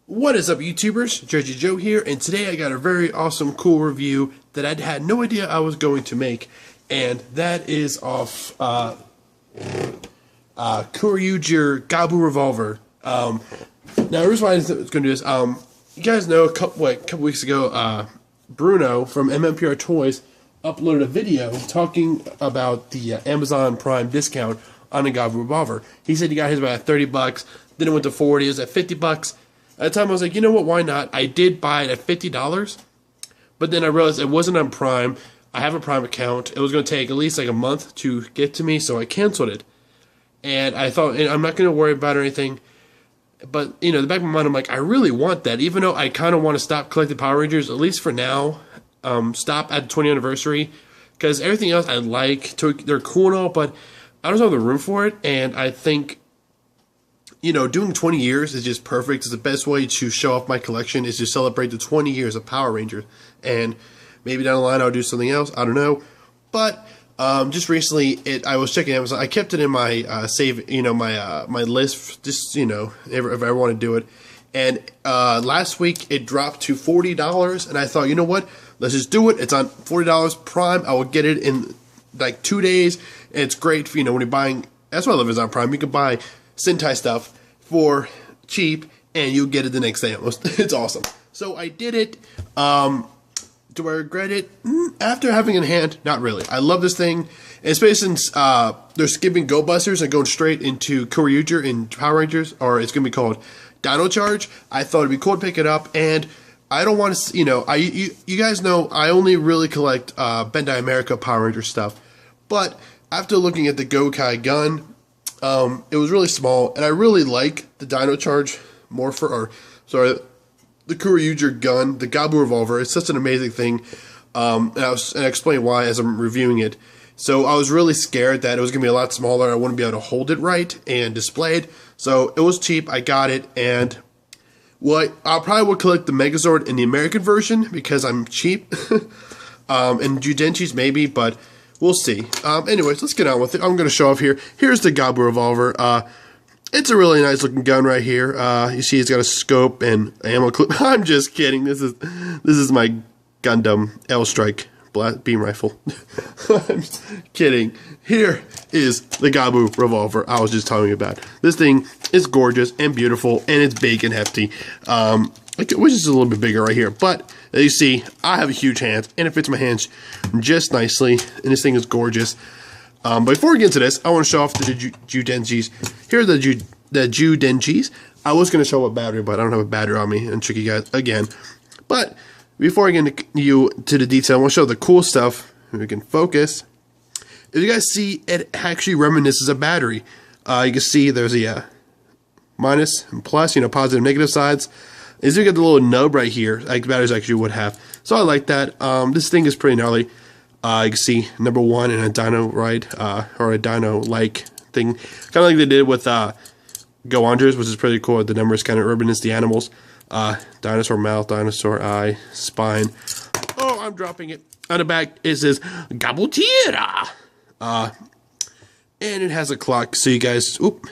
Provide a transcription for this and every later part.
What is up, YouTubers? Judgy Joe here, and today I got a very awesome, cool review that I had no idea I was going to make, and that is of GabuRevolver. Now, the reason why I was going to do this, you guys know a couple weeks ago, Bruno from MMPR Toys uploaded a video talking about the Amazon Prime discount on a GabuRevolver. He said he got his about $30, then it went to 40, it was at $50. At the time, I was like, you know what, why not? I did buy it at $50, but then I realized it wasn't on Prime. I have a Prime account. It was going to take at least like a month to get to me, so I canceled it. And I thought, I'm not going to worry about it or anything. But, you know, in the back of my mind, I'm like, I really want that. Even though I kind of want to stop collecting Power Rangers, at least for now, stop at the 20th anniversary. Because everything else I like, they're cool and all, but I don't have the room for it. And I think, you know, doing 20 years is just perfect. It's the best way to show off my collection is to celebrate the 20 years of Power Rangers. And maybe down the line I'll do something else. I don't know. But just recently, I was checking Amazon. I kept it in my save, you know, my list, just, you know, if I want to do it. And last week it dropped to $40, and I thought, you know what? Let's just do it. It's on $40 Prime. I will get it in like 2 days. And it's great, for, you know, when you're buying. That's why I love Amazon Prime. You can buy Sentai stuff for cheap, and you get it the next day almost. It's awesome. So I did it. Do I regret it? After having it in hand, not really. I love this thing, and especially since they're skipping Go Busters and going straight into Kyoryuger in Power Rangers, or it's going to be called Dino Charge. I thought it'd be cool to pick it up, and I don't want to, you know, you guys know I only really collect Bandai America Power Ranger stuff, but after looking at the Gokai gun, it was really small, and I really like the Dino Charge more the Kyoryuger gun, the GabuRevolver. It's such an amazing thing, and I explain why as I'm reviewing it. So I was really scared that it was going to be a lot smaller, I wouldn't be able to hold it right and display it. So it was cheap, I got it, and well, I probably would collect the Megazord in the American version because I'm cheap, and Judenchis maybe, but we'll see. Anyways, let's get on with it. I'm going to show off here. Here's the GabuRevolver. It's a really nice looking gun right here. You see it's got a scope and ammo clip. I'm just kidding. This is my Gundam L-Strike beam rifle. I'm just kidding. Here is the GabuRevolver I was just telling you about. This thing is gorgeous and beautiful, and it's big and hefty. Which is a little bit bigger right here, but as you see, I have a huge hand, and it fits my hands just nicely, and this thing is gorgeous. But before we get into this, I want to show off the Judenchis. Here are the Judenchis. I was going to show a battery, but I don't have a battery on me, and trick you guys again. But before I get into the detail, I want to show the cool stuff. If we can focus. If you guys see, it actually reminisces a battery. You can see there's a minus and plus, you know, positive and negative sides. As you get the little nub right here, like batteries actually would have. So I like that. This thing is pretty gnarly. You can see number 1 in a dino ride, or a dino-like thing. Kind of like they did with Go Andres, which is pretty cool. The numbers kind of reminisce the animals. Dinosaur mouth, dinosaur eye, spine. Oh, I'm dropping it. On the back, it says Gabutira. And it has a clock, so you guys, oop,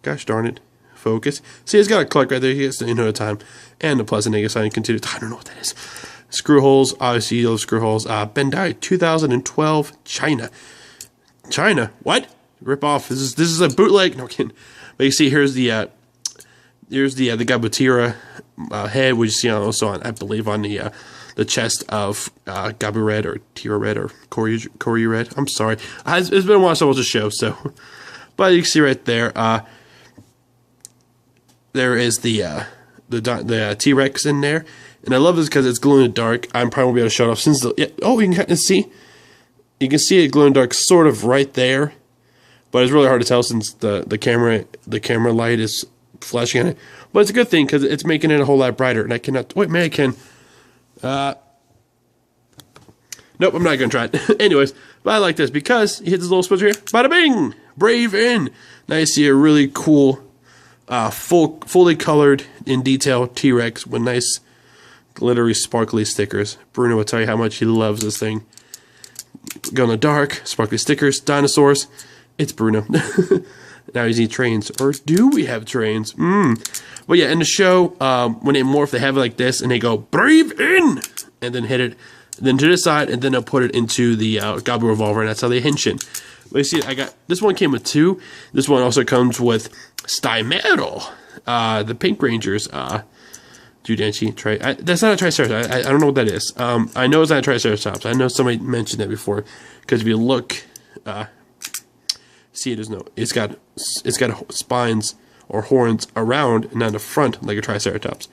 gosh darn it. Focus. See, it's got a clock right there. He has to enter the time. And the plus and negative sign continue. I don't know what that is. Screw holes. Obviously, those screw holes. Bandai 2012 China. China? What? Rip off. This is a bootleg. No kidding. But you see, here's the Gabutira head, which you see also on, I believe, on the chest of Gabu Red or Tira Red or Koryu Red. I'm sorry. It's been a while since I watched the show, so. But you can see right there. There is the T-Rex in there, and I love this because it's glow in the dark. I'm probably won't be able to show it off since you can see it glow in the dark, sort of right there, but it's really hard to tell since the camera light is flashing on it. But it's a good thing because it's making it a whole lot brighter, and I cannot wait. Maybe I can. Nope, I'm not gonna try it. Anyways, but I like this because you hit this little switch here. Bada bing! Brave in. Now you see a really cool. Fully colored in detail T-Rex with nice glittery sparkly stickers. Bruno will tell you how much he loves this thing. Go in the dark, sparkly stickers, dinosaurs. It's Bruno. Now he's need trains. Or do we have trains? But yeah, in the show, when they morph, they have it like this, and they go, breathe in! And then hit it, then to the side, and then they'll put it into the GabuRevolver, and that's how they henshin. But you see, this one came with 2. This one also comes with Stymero, the Pink Rangers, Judenchi. That's not a Triceratops. I don't know what that is. I know it's not a Triceratops. I know somebody mentioned that before, because if you look, see, it's got spines or horns around and on the front like a Triceratops.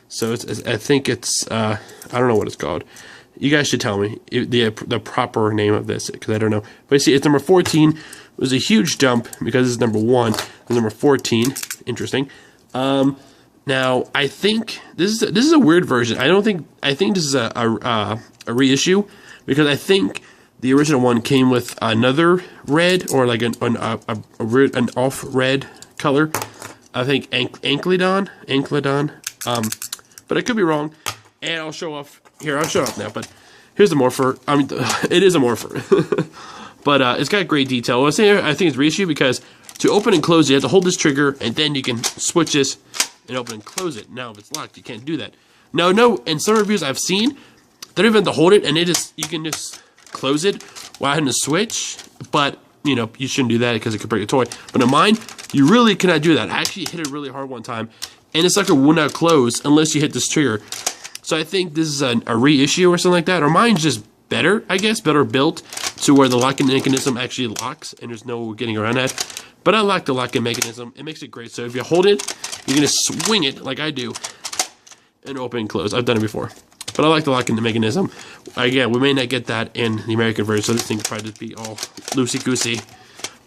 So I think it's I don't know what it's called. You guys should tell me the proper name of this, because I don't know. But you see, it's number 14. It was a huge jump because it's number 1. It's number 14. Interesting. Now I think this is a weird version. I think this is a reissue, because I think the original one came with another red, or like an off red color. I think Ankledon. But I could be wrong. And I'll show off here. I'll show off now. But here's the morpher. I mean, it is a morpher, but it's got great detail. I think it's reissue, because to open and close, you have to hold this trigger, and then you can switch this and open and close it. Now, if it's locked, you can't do that. No. In some reviews I've seen, they don't even have to hold it, and you can just close it while having to switch. But you shouldn't do that, because it could break a toy. But in mine, you really cannot do that. I actually hit it really hard one time, and the sucker will not close unless you hit this trigger. So I think this is a reissue or something like that. Or mine's just better, I guess, better built to where the locking mechanism actually locks, and there's no getting around that. But I like the locking mechanism. It makes it great. So if you hold it, you're going to swing it like I do and open and close. I've done it before. But I like the locking mechanism. Again, we may not get that in the American version, so this thing could probably just be all loosey-goosey.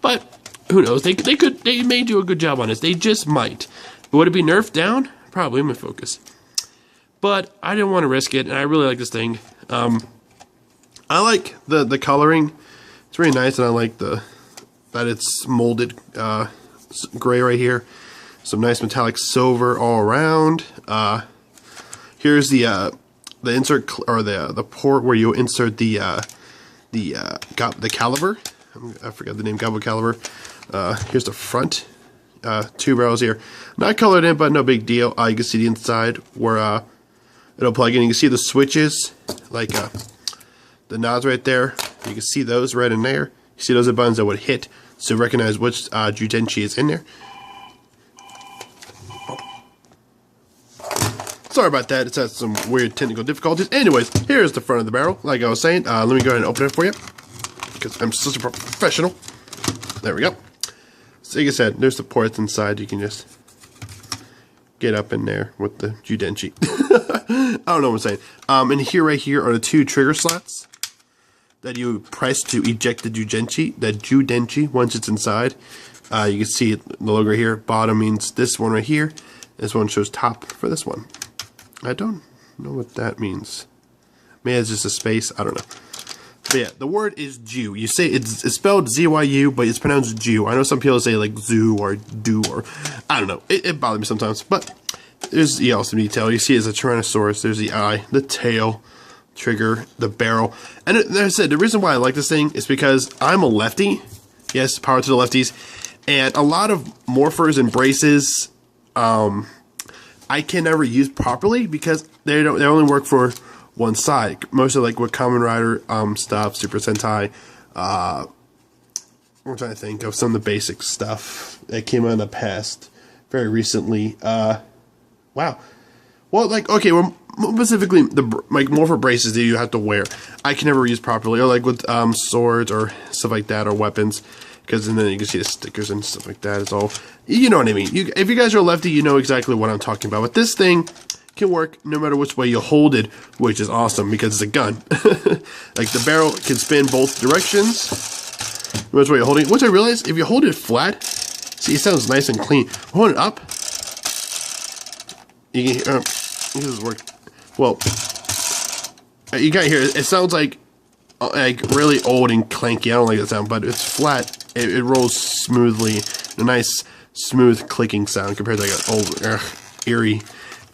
But who knows? They may do a good job on this. They just might. But would it be nerfed down? Probably. I'm going to focus. But I didn't want to risk it, and I really like this thing. I like the coloring. It's really nice, and I like that it's molded gray right here. Some nice metallic silver all around. Here's the insert, or the port where you insert the caliber. I forgot the name. GabuRevolver. Here's the front. 2 barrels here. Not colored in, but no big deal. You can see the inside where it'll plug in. You can see the switches, like the nods right there. You can see those right in there. You see those are buttons that would hit, so recognize which Judenchi is in there. Sorry about that. It's had some weird technical difficulties. Anyways, here's the front of the barrel. Like I was saying, let me go ahead and open it for you, because I'm such a professional. There we go. So like I said, there's the ports inside. You can just get up in there with the Judenchi. I don't know what I'm saying. And here, right here, are the 2 trigger slots that you press to eject the Judenchi once it's inside. You can see the logo right here. Bottom means this one right here. This one shows top for this one. I don't know what that means. Maybe it's just a space. I don't know. But yeah, the word is Jew. You say it's spelled Z-Y-U, but it's pronounced Jew. I know some people say like zoo or do, or I don't know. It bothers me sometimes. But there's some detail. You see it's a Tyrannosaurus. There's the eye, the tail, trigger, the barrel. And like I said, the reason why I like this thing is because I'm a lefty. Yes, power to the lefties. And a lot of morphers and braces, I can never use properly, because they only work for one side. Mostly like with Kamen Rider stuff, Super Sentai. I'm trying to think of some of the basic stuff that came out in the past, very recently. Wow. Well, like, okay, well, specifically the morpher braces that you have to wear, I can never use properly, or like with swords or stuff like that, or weapons. Because then you can see the stickers and stuff like that. It's all, you know what I mean. If you guys are a lefty, you know exactly what I'm talking about. But this thing can work no matter which way you hold it, which is awesome because it's a gun. Like the barrel can spin both directions, no matter which way you're holding it. Once I realized, if you hold it flat, see, it sounds nice and clean. Hold it up, you can this is work. Well, you got here. It sounds like really old and clanky. I don't like that sound, but it's flat. It rolls smoothly. A nice, smooth clicking sound compared to like an old, eerie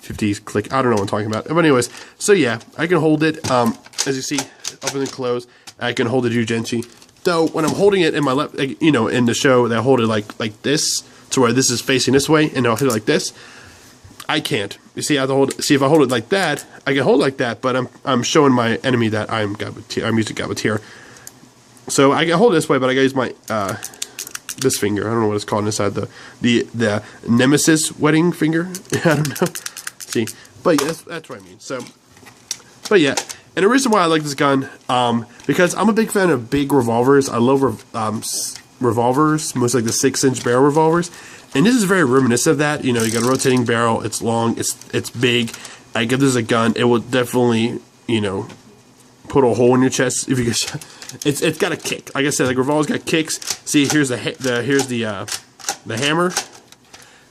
50s click. I don't know what I'm talking about. But anyways, so yeah, I can hold it. As you see, open and close. I can hold the Judenchi. So when I'm holding it in my left, like, you know, in the show, they hold it like this, to where this is facing this way, and I'll hit it like this. I can't. You see, I have to hold. See, if I hold it like that, I can hold it like that, but I'm showing my enemy that I'm using GabuTier. So I can hold it this way, but I gotta use my this finger. I don't know what it's called inside the Nemesis wedding finger. I don't know. See, but yeah, that's what I mean. So, but yeah. And the reason why I like this gun, because I'm a big fan of big revolvers. I love revolvers, most like the 6-inch barrel revolvers. And this is very reminiscent of that. You know, you got a rotating barrel, it's long, it's big. Like, if this is a gun, it will definitely, you know, put a hole in your chest if you get shot. It's got a kick. Like I said, like, revolver's got kicks. See, here's the hammer.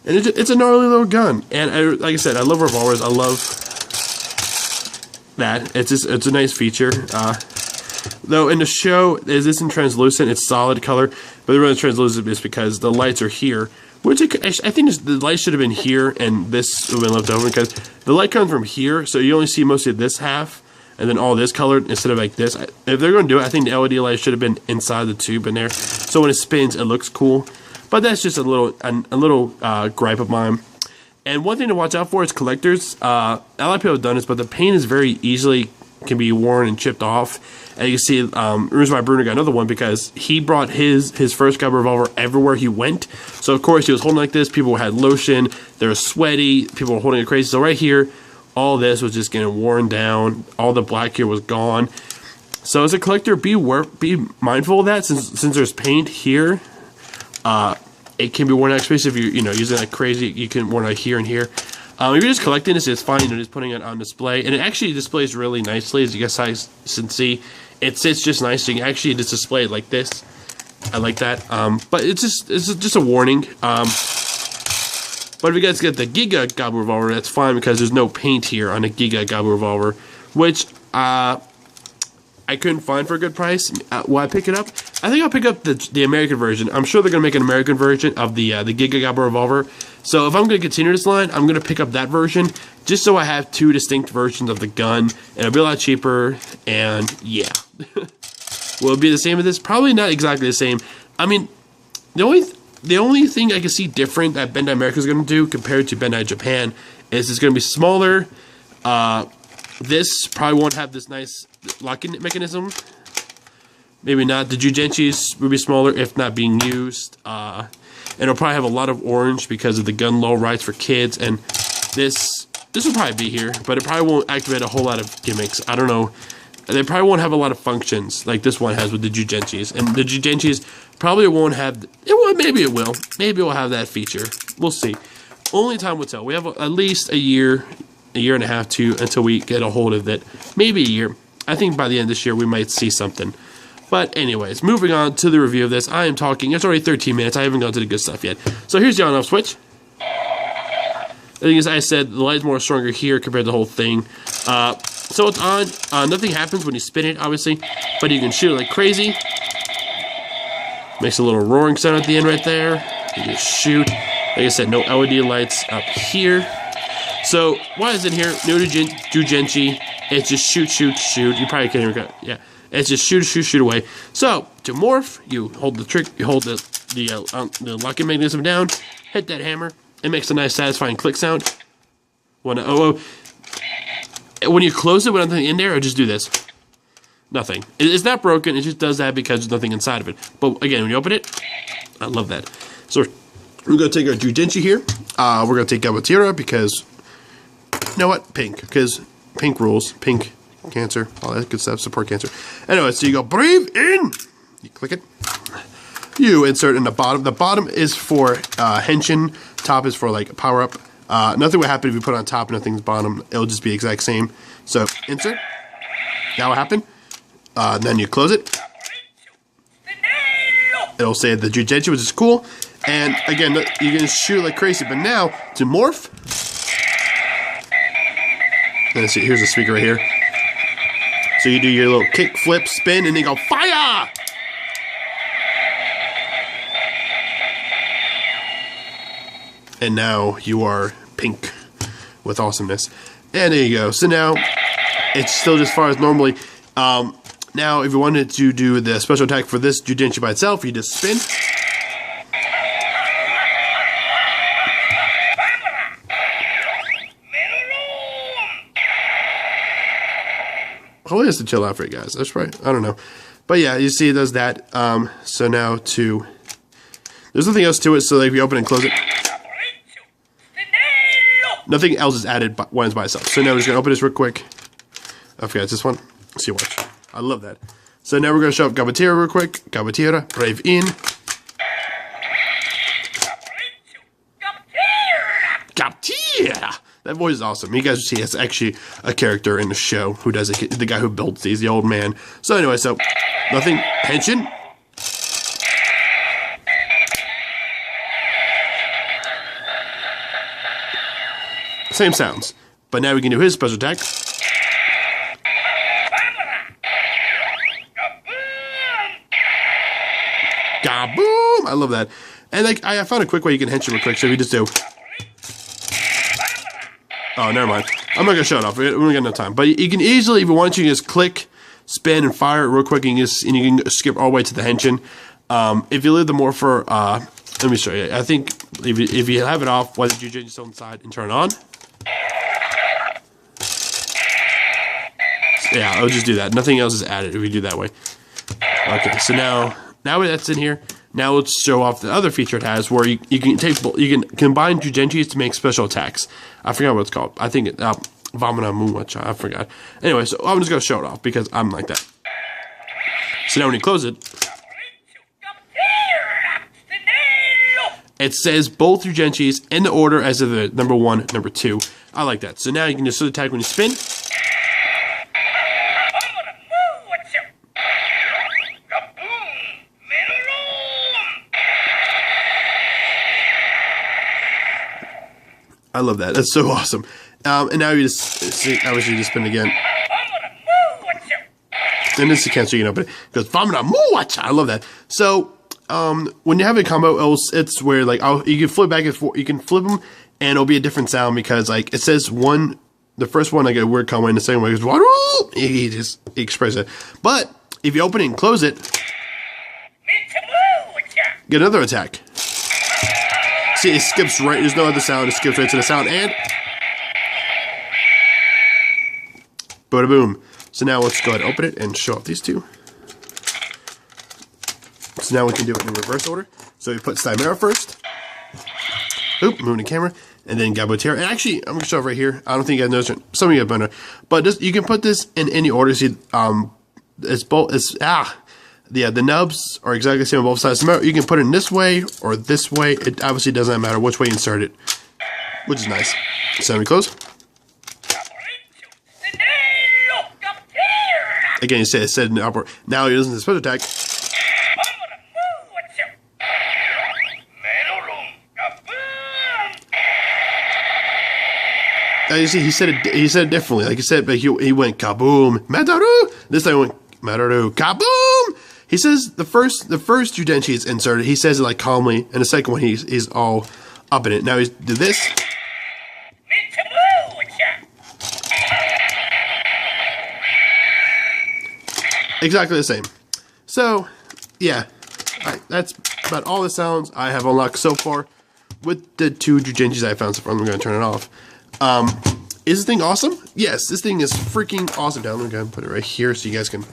And it's a gnarly little gun. And like I said, I love revolvers. I love that. It's a nice feature. Though in the show, it isn't translucent, it's solid color, but the reason it's translucent is because the lights are here, which I think the light should have been here, and this would have been left over, because the light comes from here, so you only see mostly this half, and then all this colored instead of like this. If they're going to do it, I think the LED light should have been inside the tube in there, so when it spins, it looks cool. But that's just a little gripe of mine. And one thing to watch out for is collectors. A lot of people have done this, but the paint is very easily can be worn and chipped off. And you can see, the reason why Bruno got another one, because he brought his first GabuRevolver everywhere he went. So of course he was holding like this. People had lotion. They were sweaty. People were holding it crazy. So right here, all this was just getting worn down. All the black here was gone. So as a collector, be mindful of that, since there's paint here. It can be worn out, especially if you're using it like crazy. You can worn out here and here. If you're just collecting this, it's fine. You're just putting it on display, and it actually displays really nicely, as you guys can see. It sits just nice. So you can actually just display it like this. I like that. But it's just a warning. But if you guys get the Giga GabuRevolver, that's fine, because there's no paint here on a Giga GabuRevolver, which I couldn't find for a good price. Will I pick it up? I think I'll pick up the American version. I'm sure they're going to make an American version of the Giga GabuRevolver. So if I'm going to continue this line, I'm going to pick up that version, just so I have two distinct versions of the gun, and it'll be a lot cheaper, and yeah. Will it be the same as this? Probably not exactly the same. I mean, the only thing I can see different that Bandai America is going to do compared to Bandai Japan is it's going to be smaller. This probably won't have this nice locking mechanism. Maybe not. The Jugenchis will be smaller if not being used. And it'll probably have a lot of orange because of the gun low rights for kids. And this will probably be here, but it probably won't activate a whole lot of gimmicks. I don't know. They probably won't have a lot of functions like this one has with the Jugenchis. And the Jugenchis probably won't have... maybe it will. Maybe it will have that feature. We'll see. Only time will tell. We have at least a year and a half until we get a hold of it. Maybe a year. I think by the end of this year we might see something. But anyways, moving on to the review of this. I am talking, it's already 13 minutes. I haven't gone to the good stuff yet. So here's the on-off switch. The thing is, I said the light's more stronger here compared to the whole thing. So it's on. Nothing happens when you spin it, obviously. But you can shoot it like crazy. Makes a little roaring sound at the end right there. You just shoot. Like I said, no LED lights up here. So, why is it here? No Jugenchi. It's just shoot, shoot, shoot. You probably can't even go. Yeah. It's just shoot, shoot, shoot away. So, to morph, you hold the trick, you hold the locking mechanism down, hit that hammer. It makes a nice, satisfying click sound. When you close it with nothing in there, or just do this. Nothing. It's not broken. It just does that because there's nothing inside of it. But again, when you open it, I love that. So, we're going to take our Jugenchi here. We're going to take GabuTier because... You know what? Pink. Because pink rules. Pink, cancer, all that good stuff. Support cancer. Anyway, so you go breathe in. You click it. You insert in the bottom. The bottom is for henshin. Top is for like power up. Nothing will happen if you put it on top. Nothing's bottom. It'll just be the exact same. So insert. That will happen. Then you close it. It'll say the Jugenchi, which is cool. And again, you can shoot like crazy. But now to morph. And see, here's a speaker right here. So you do your little kick, flip, spin, and then you go fire! And now you are pink with awesomeness. And there you go. So now it's still just as far as normally. Now, if you wanted to do the special attack for this Judenchi by itself, you just spin. Hopefully it's to chill out for you guys. That's right. I don't know. But yeah, you see it does that. So now there's nothing else to it, so like if you open and close it, nothing else is added when it's by itself. So now we're just going to open this real quick. I forgot, it's this one. See, watch. I love that. So now we're going to show up GabuTira real quick. GabuTira, brave in. GabuTira! That voice is awesome. You guys will see it's actually a character in the show who does it. The guy who builds these, the old man. So anyway, so nothing. Henshin. Same sounds. But now we can do his special attack. Gaboom! I love that. And like I found a quick way you can henshin real quick. So if you just do. Oh, never mind. I'm not going to show it off. We don't got enough time. But you can easily, if you want to, you just click, spin, and fire it real quick. And you can skip all the way to the henshin. If you leave the more for, let me show you. I think if you have it off while the Jujutsu is still inside and turn it on. Yeah, I'll just do that. Nothing else is added if we do that way. Okay, so now that's in here. Now let's show off the other feature it has, where you can combine Judenchis to make special attacks. I forgot what it's called. I think Vamana Muwacha. I forgot. Anyway, so I'm just gonna show it off because I'm like that. So now when you close it, it says both Judenchis in the order as of the number 1, number 2. I like that. So now you can just attack when you spin. I love that. That's so awesome. And now you just see, obviously you just spin again. And this is cancel, you know, but it goes Vamana Muwacha. I love that. So when you have a combo, it's where like you can flip back and forth. You can flip them, and it'll be a different sound because like it says one. The first one I get a weird combo, and the second one goes Waru. He just expresses it. But if you open it and close it, get another attack. See, it skips right. There's no other sound. It skips right to the sound and bada boom. So now let's go ahead and open it and show off these two. So now we can do it in reverse order. So we put Stymera first. Oop, moving the camera. And then GabuTira. And actually, I'm going to show it right here. I don't think you guys noticed it. Some of you have better. But this, you can put this in any order. See, it's both. The nubs are exactly the same on both sides. You can put it in this way or this way. It obviously doesn't matter which way you insert it, which is nice. So let me close. Again, you say it said in the upper. Now he doesn't special attack. Now you see, he said it differently. Like he said, but he went kaboom, Mataru. This time he went Mataru, kaboom. He says the first Judenchi is inserted. He says it like calmly, and the second one he's all up in it. Now he's do this. Exactly the same. So, yeah, that's about all the sounds I have unlocked so far with the 2 Judenchis I found so far. I'm going to turn it off. Is this thing awesome? Yes, this thing is freaking awesome. Now, I'm going to put it right here so you guys can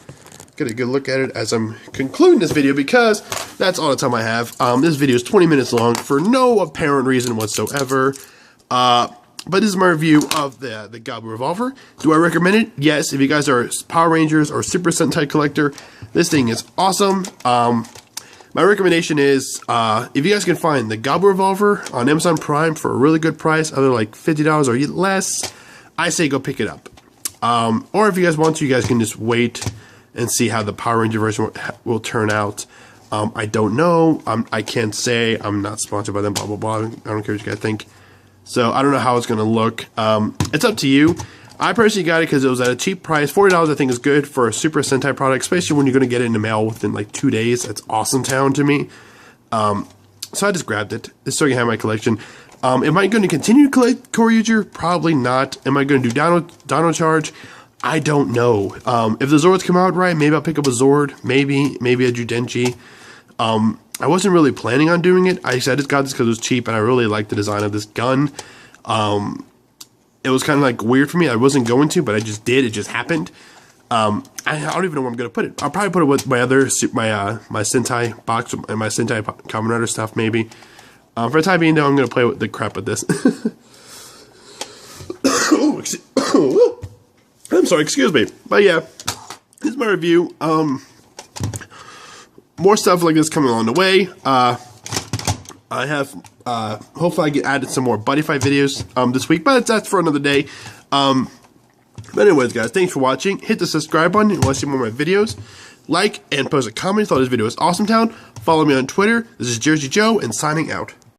get a good look at it as I'm concluding this video because that's all the time I have. This video is 20 minutes long for no apparent reason whatsoever. But this is my review of the GabuRevolver. Do I recommend it? Yes. If you guys are Power Rangers or Super Sentai collector, this thing is awesome. My recommendation is if you guys can find the GabuRevolver on Amazon Prime for a really good price, either like $50 or less, I say go pick it up. Or if you guys want to, you guys can just wait and see how the Power Ranger version will turn out. I don't know. I can't say. I'm not sponsored by them, blah, blah, blah. I don't care what you guys think. So I don't know how it's going to look. It's up to you. I personally got it because it was at a cheap price. $40 I think is good for a Super Sentai product, especially when you're going to get it in the mail within like 2 days. That's awesome town to me. So I just grabbed it. This is so you have my collection. Am I going to continue to collect Core User? Probably not. Am I going to do Dino Charge? I don't know. If the Zords come out right, maybe I'll pick up a Zord. Maybe a Judenchi. I wasn't really planning on doing it. I just got this because it was cheap, and I really liked the design of this gun. It was kind of like weird for me. I wasn't going to, but I just did. It just happened. I don't even know where I'm going to put it. I'll probably put it with my other, my Sentai box and my Sentai Kamen Rider stuff, maybe. For the time being, though, I'm going to play with the crap with this. I'm sorry, excuse me. But yeah, this is my review. More stuff like this coming along the way. I have, hopefully I get added some more Buddy Fight videos this week, but that's for another day. But anyways, guys, thanks for watching. Hit the subscribe button if you want to see more of my videos. Like and post a comment if you thought this video was awesome town. Follow me on Twitter. This is Jersey Joe, and signing out.